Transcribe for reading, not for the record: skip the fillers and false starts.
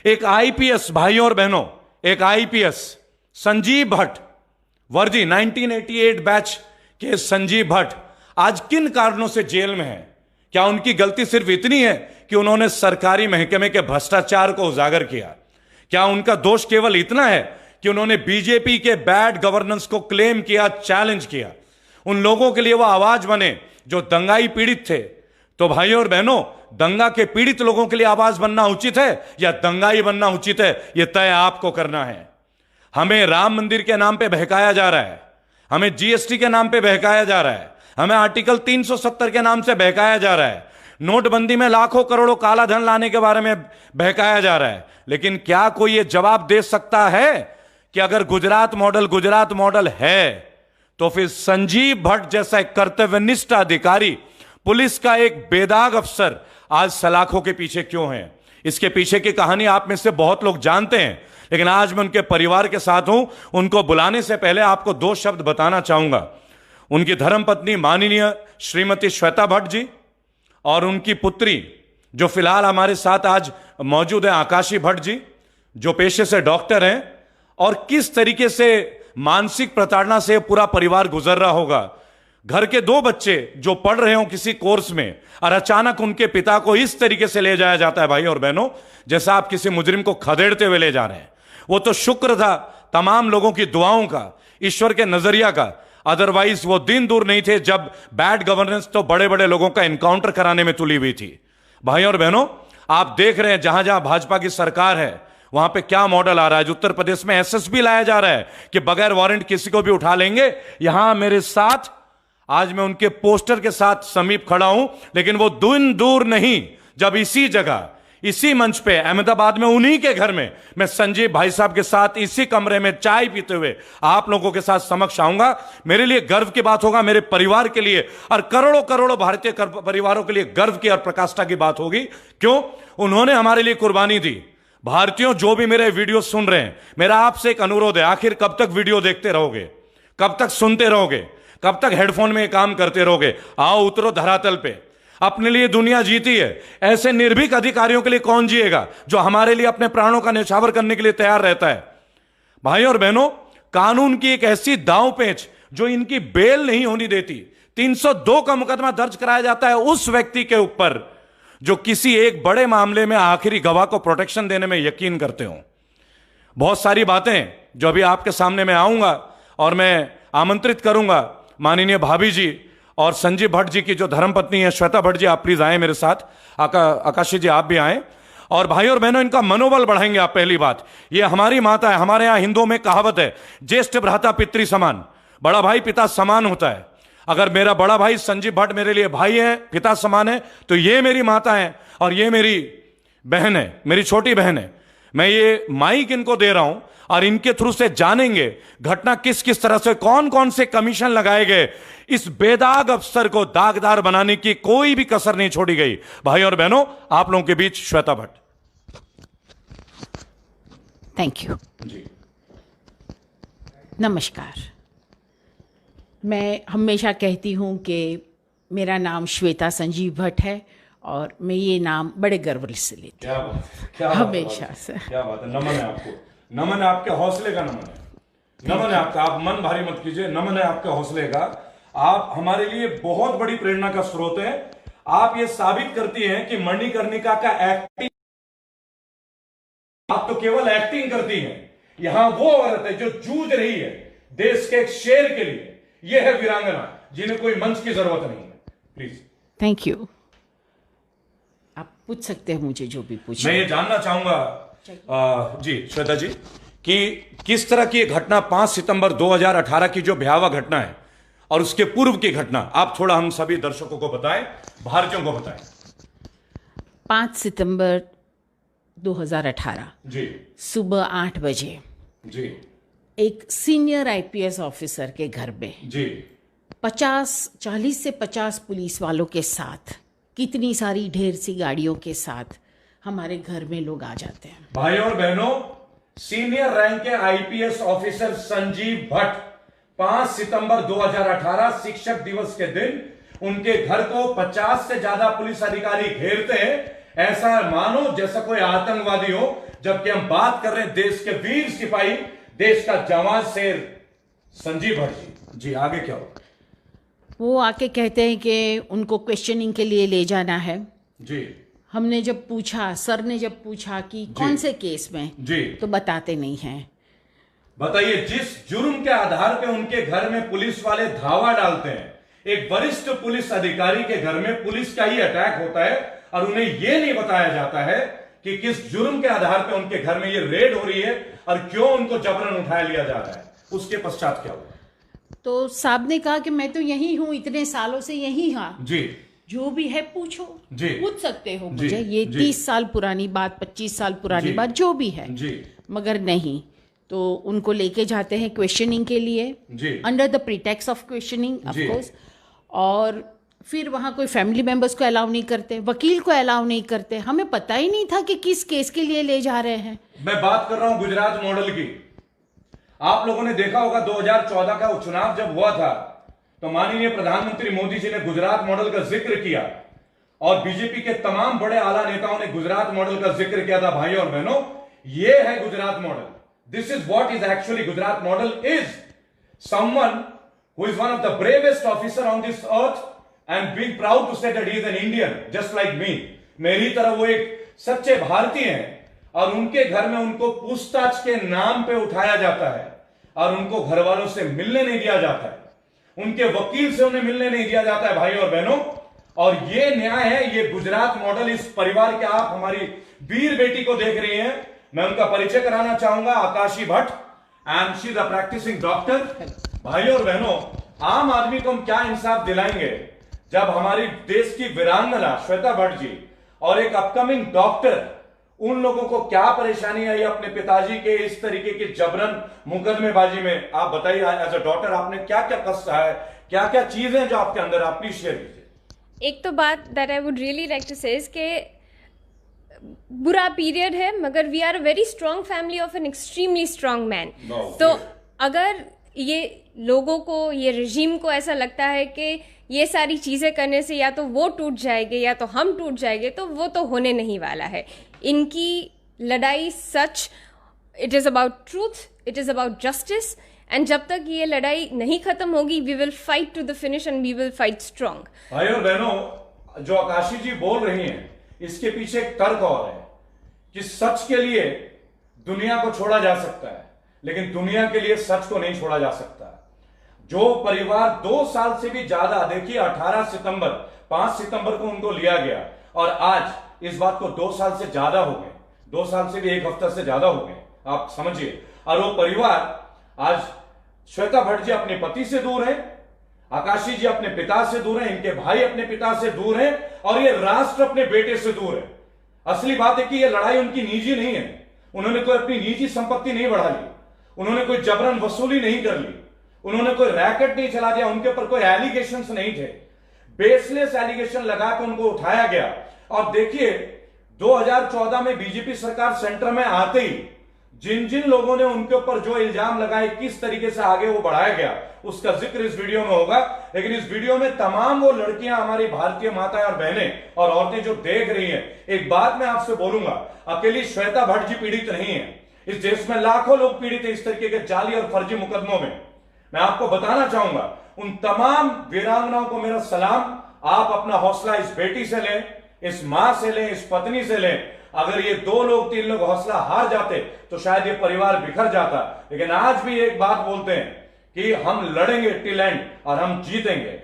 एक आईपीएस, भाइयों और बहनों, एक आईपीएस संजीव भट्ट, वर्दी 1988 बैच के संजीव भट्ट आज किन कारणों से जेल में है? क्या उनकी गलती सिर्फ इतनी है कि उन्होंने सरकारी महकमे के भ्रष्टाचार को उजागर किया? क्या उनका दोष केवल इतना है कि उन्होंने बीजेपी के बैड गवर्नेंस को क्लेम किया, चैलेंज किया? उन लोगों के लिए वो आवाज बने जो दंगाई पीड़ित थे। तो भाइयों और बहनों, दंगा के पीड़ित लोगों के लिए आवाज बनना उचित है या दंगाई बनना उचित है, यह तय आपको करना है। हमें राम मंदिर के नाम पे बहकाया जा रहा है, हमें जीएसटी के नाम पे बहकाया जा रहा है, हमें आर्टिकल 370 के नाम से बहकाया जा रहा है, नोटबंदी में लाखों करोड़ों काला धन लाने के बारे में बहकाया जा रहा है। लेकिन क्या कोई यह जवाब दे सकता है कि अगर गुजरात मॉडल है तो फिर संजीव भट्ट जैसा एक कर्तव्यनिष्ठ अधिकारी, पुलिस का एक बेदाग अफसर आज सलाखों के पीछे क्यों है? इसके पीछे की कहानी आप में से बहुत लोग जानते हैं, लेकिन आज मैं उनके परिवार के साथ हूं। उनको बुलाने से पहले आपको दो शब्द बताना चाहूंगा। उनकी धर्मपत्नी माननीय श्रीमती श्वेता भट्ट जी और उनकी पुत्री जो फिलहाल हमारे साथ आज मौजूद है, आकाशी भट्ट जी, जो पेशे से डॉक्टर हैं, और किस तरीके से मानसिक प्रताड़ना से पूरा परिवार गुजर रहा होगा। घर के दो बच्चे जो पढ़ रहे हो किसी कोर्स में और अचानक उनके पिता को इस तरीके से ले जाया जाता है, भाई और बहनों, जैसा आप किसी मुजरिम को खदेड़ते हुए ले जा रहे हैं। वो तो शुक्र था तमाम लोगों की दुआओं का, ईश्वर के नजरिया का, अदरवाइज वो दिन दूर नहीं थे जब बैड गवर्नेंस तो बड़े बड़े लोगों का एनकाउंटर कराने में तुली हुई थी। भाई और बहनों, आप देख रहे हैं जहां जहां भाजपा की सरकार है वहां पे क्या मॉडल आ रहा है। उत्तर प्रदेश में एसएसपी लाया जा रहा है कि बगैर वारंट किसी को भी उठा लेंगे। यहां मेरे साथ आज मैं उनके पोस्टर के साथ समीप खड़ा हूं, लेकिन वो दिन दूर नहीं जब इसी जगह, इसी मंच पे अहमदाबाद में उन्हीं के घर में मैं संजीव भाई साहब के साथ इसी कमरे में चाय पीते हुए आप लोगों के साथ समक्ष आऊंगा। मेरे लिए गर्व की बात होगा, मेरे परिवार के लिए और करोड़ों करोड़ों भारतीय परिवारों के लिए गर्व की और प्रकाष्ठा की बात होगी। क्यों? उन्होंने हमारे लिए कुर्बानी दी। भारतीयों, जो भी मेरे वीडियो सुन रहे हैं, मेरा आपसे एक अनुरोध है, आखिर कब तक वीडियो देखते रहोगे? कब तक सुनते रहोगे? कब तक हेडफोन में काम करते रहोगे? आओ उतरो धरातल पे। अपने लिए दुनिया जीती है, ऐसे निर्भीक अधिकारियों के लिए कौन जिएगा जो हमारे लिए अपने प्राणों का न्यौछावर करने के लिए तैयार रहता है? भाई और बहनों, कानून की एक ऐसी दांव पेंच जो इनकी बेल नहीं होनी देती। 302 का मुकदमा दर्ज कराया जाता है उस व्यक्ति के ऊपर जो किसी एक बड़े मामले में आखिरी गवाह को प्रोटेक्शन देने में यकीन करते हो। बहुत सारी बातें जो अभी आपके सामने मैं आऊंगा और मैं आमंत्रित करूंगा माननीय भाभी जी और संजीव भट्ट जी की जो धर्मपत्नी है श्वेता भट्ट जी, आप प्लीज आए मेरे साथ। आकाशी जी आप भी आए। और भाई और बहनों, इनका मनोबल बढ़ाएंगे आप। पहली बात, ये हमारी माता है। हमारे यहां हिंदुओं में कहावत है, ज्येष्ठ भ्राता पितृ समान, बड़ा भाई पिता समान होता है। अगर मेरा बड़ा भाई संजीव भट्ट मेरे लिए भाई है, पिता समान है, तो ये मेरी माता है और ये मेरी बहन है, मेरी छोटी बहन है। मैं ये माइक इनको दे रहा हूं और इनके थ्रू से जानेंगे घटना किस किस तरह से, कौन कौन से कमीशन लगाए गए। इस बेदाग अफसर को दागदार बनाने की कोई भी कसर नहीं छोड़ी गई। भाई और बहनों, आप लोगों के बीच श्वेता भट्ट। थैंक यू जी। नमस्कार। मैं हमेशा कहती हूं कि मेरा नाम श्वेता संजीव भट्ट है और मैं ये नाम बड़े गर्व से लेती हूँ, हमेशा से। क्या बात है, नमन है आपको, नमन है आपके हौसले का, नमन है, नमन है आपका। आप मन भारी मत कीजिए, नमन है आपके हौसले का। आप हमारे लिए बहुत बड़ी प्रेरणा का स्रोत है। आप ये साबित करती हैं कि मणिकर्णिका का एक्टिंग, आप तो केवल एक्टिंग करती हैं। यहां वो औरत है जो जूझ रही है देश के एक शेर के लिए। यह है वीरांगना जिन्हें कोई मंच की जरूरत नहीं है। प्लीज। Thank you. आप पूछ सकते हैं मुझे जो भी पूछे। मैं ये जानना चाहूंगा जी श्वेता जी कि किस तरह की घटना 5 सितंबर 2018 की जो भयावह घटना है और उसके पूर्व की घटना, आप थोड़ा हम सभी दर्शकों को बताएं, भारतीयों को बताएं। 5 सितंबर 2018 जी सुबह 8 बजे जी एक सीनियर आईपीएस ऑफिसर के घर में जी 40 से 50 पुलिस वालों के साथ, कितनी सारी ढेर सी गाड़ियों के साथ हमारे घर में लोग आ जाते हैं। भाइयों और बहनों, सीनियर रैंक के आईपीएस ऑफिसर संजीव भट्ट 5 सितंबर 2018 शिक्षक दिवस के दिन उनके घर को 50 से ज्यादा पुलिस अधिकारी घेरते हैं। ऐसा मानो जैसा कोई आतंकवादी हो, जबकि हम बात कर रहे हैं देश के वीर सिपाही, देश का जवान शेर संजीव भट्ट जी। जी आगे क्या हो? वो आके कहते हैं कि उनको क्वेश्चनिंग के लिए ले जाना है। जी। हमने जब पूछा, सर ने जब पूछा कि कौन से केस में, जी, तो बताते नहीं हैं। बताइए, जिस जुर्म के आधार पे उनके घर में पुलिस वाले धावा डालते हैं, एक वरिष्ठ पुलिस अधिकारी के घर में पुलिस का ही अटैक होता है और उन्हें यह नहीं बताया जाता है कि किस जुर्म के आधार पे उनके घर में ये रेड हो रही है और क्यों उनको जबरन उठाया लिया जा रहा है। उसके पश्चात क्या हुआ? तो साहब ने कहा कि मैं तो यही हूं, इतने सालों से यही हूं जी, जो भी है पूछो, जी, पूछ सकते हो जी, मुझे। ये जी, 30 साल पुरानी बात, 25 साल पुरानी बात, जो भी है जी, मगर नहीं। तो उनको लेके जाते हैं क्वेश्चनिंग के लिए, under the pretext of questioning of course. और फिर वहाँ कोई फैमिली मेंबर्स को अलाउ नहीं करते, वकील को अलाउ नहीं करते। हमें पता ही नहीं था कि किस केस के लिए ले जा रहे हैं। मैं बात कर रहा हूं गुजरात मॉडल की। आप लोगों ने देखा होगा 2014 का चुनाव जब हुआ था तो माननीय प्रधानमंत्री मोदी जी ने गुजरात मॉडल का जिक्र किया और बीजेपी के तमाम बड़े आला नेताओं ने गुजरात मॉडल का जिक्र किया था। भाइयों और बहनों, ये है Gujarat model. This is what is actually Gujarat model is someone who is one of the bravest officer on this earth and being proud to say that he is an Indian just like me। मेरी तरह वो एक सच्चे भारतीय हैं और उनके घर में उनको पूछताछ के नाम पे उठाया जाता है और उनको घर वालों से मिलने नहीं दिया जाता है, उनके वकील से उन्हें मिलने नहीं दिया जाता है। भाइयों और बहनों, और ये न्याय है, ये गुजरात मॉडल। इस परिवार के आप हमारी वीर बेटी को देख रही हैं, मैं उनका परिचय कराना चाहूंगा, Akashi Bhatt, and she is a practicing doctor. भाइयों और बहनों, आम आदमी को हम क्या इंसाफ दिलाएंगे जब हमारी देश की वीरांगना श्वेता भट्ट जी और एक अपकमिंग डॉक्टर, उन लोगों को क्या परेशानी आई अपने पिताजी के इस तरीके की जबरन मुकदमेबाजी में। आप बताइए, एज अ डॉक्टर आपने क्या क्या कष्ट है, क्या क्या चीजें जो आपके अंदर, आप प्लीज शेयर कीजिए। एक तो बात that I would really like to say कि बुरा पीरियड है मगर we are a very strong family of an extremely strong man. तो अगर ये लोगों को, ये रजीम को ऐसा लगता है कि ये सारी चीज़ें करने से या तो वो टूट जाएंगे या तो हम टूट जाएंगे, तो वो तो होने नहीं वाला है। इनकी लड़ाई सच, it is about truth, it is about justice, and जब तक ये लड़ाई नहीं खत्म होगी we will fight to the finish and we will fight strong. भाइयों बहनों, जो आकाशी जी बोल रही हैं इसके पीछे एक तर्क और है कि सच के लिए दुनिया को छोड़ा जा सकता है लेकिन दुनिया के लिए सच को नहीं छोड़ा जा सकता। जो परिवार 2 साल से भी ज्यादा, देखिए 18 सितंबर, 5 सितंबर को उनको लिया गया और आज इस बात को 2 साल से ज्यादा हो गए, 2 साल से भी 1 हफ्ता से ज्यादा हो गए, आप समझिए। और वो परिवार आज, श्वेता भट्ट जी अपने पति से दूर है, आकाशी जी अपने पिता से दूर है, इनके भाई अपने पिता से दूर है और ये राष्ट्र अपने बेटे से दूर है। असली बात है कि ये लड़ाई उनकी निजी नहीं है, उन्होंने कोई अपनी निजी संपत्ति नहीं बढ़ा ली, उन्होंने कोई जबरन वसूली नहीं कर ली, उन्होंने कोई रैकेट नहीं चला दिया, उनके ऊपर कोई एलिगेशंस नहीं थे, बेसलेस एलिगेशन लगा के उनको उठाया गया। और देखिए 2014 में बीजेपी सरकार सेंटर में आते ही जिन जिन लोगों ने उनके ऊपर जो इल्जाम लगाए, किस तरीके से आगे वो बढ़ाया गया, उसका जिक्र इस वीडियो में होगा। लेकिन इस वीडियो में तमाम वो लड़कियां, हमारी भारतीय माताएं और बहनें और औरतें जो देख रही हैं, एक बात मैं आपसे बोलूंगा, अकेली श्वेता भट्ट जी पीड़ित नहीं है, इस देश में लाखों लोग पीड़ित हैं इस तरीके के जाली और फर्जी मुकदमों में। मैं आपको बताना चाहूंगा, उन तमाम वीरांगनाओं को मेरा सलाम। आप अपना हौसला इस बेटी से लें, इस मां से लें, इस पत्नी से लें। अगर ये 2 लोग 3 लोग हौसला हार जाते तो शायद ये परिवार बिखर जाता। लेकिन आज भी एक बात बोलते हैं कि हम लड़ेंगे टिल एंड और हम जीतेंगे।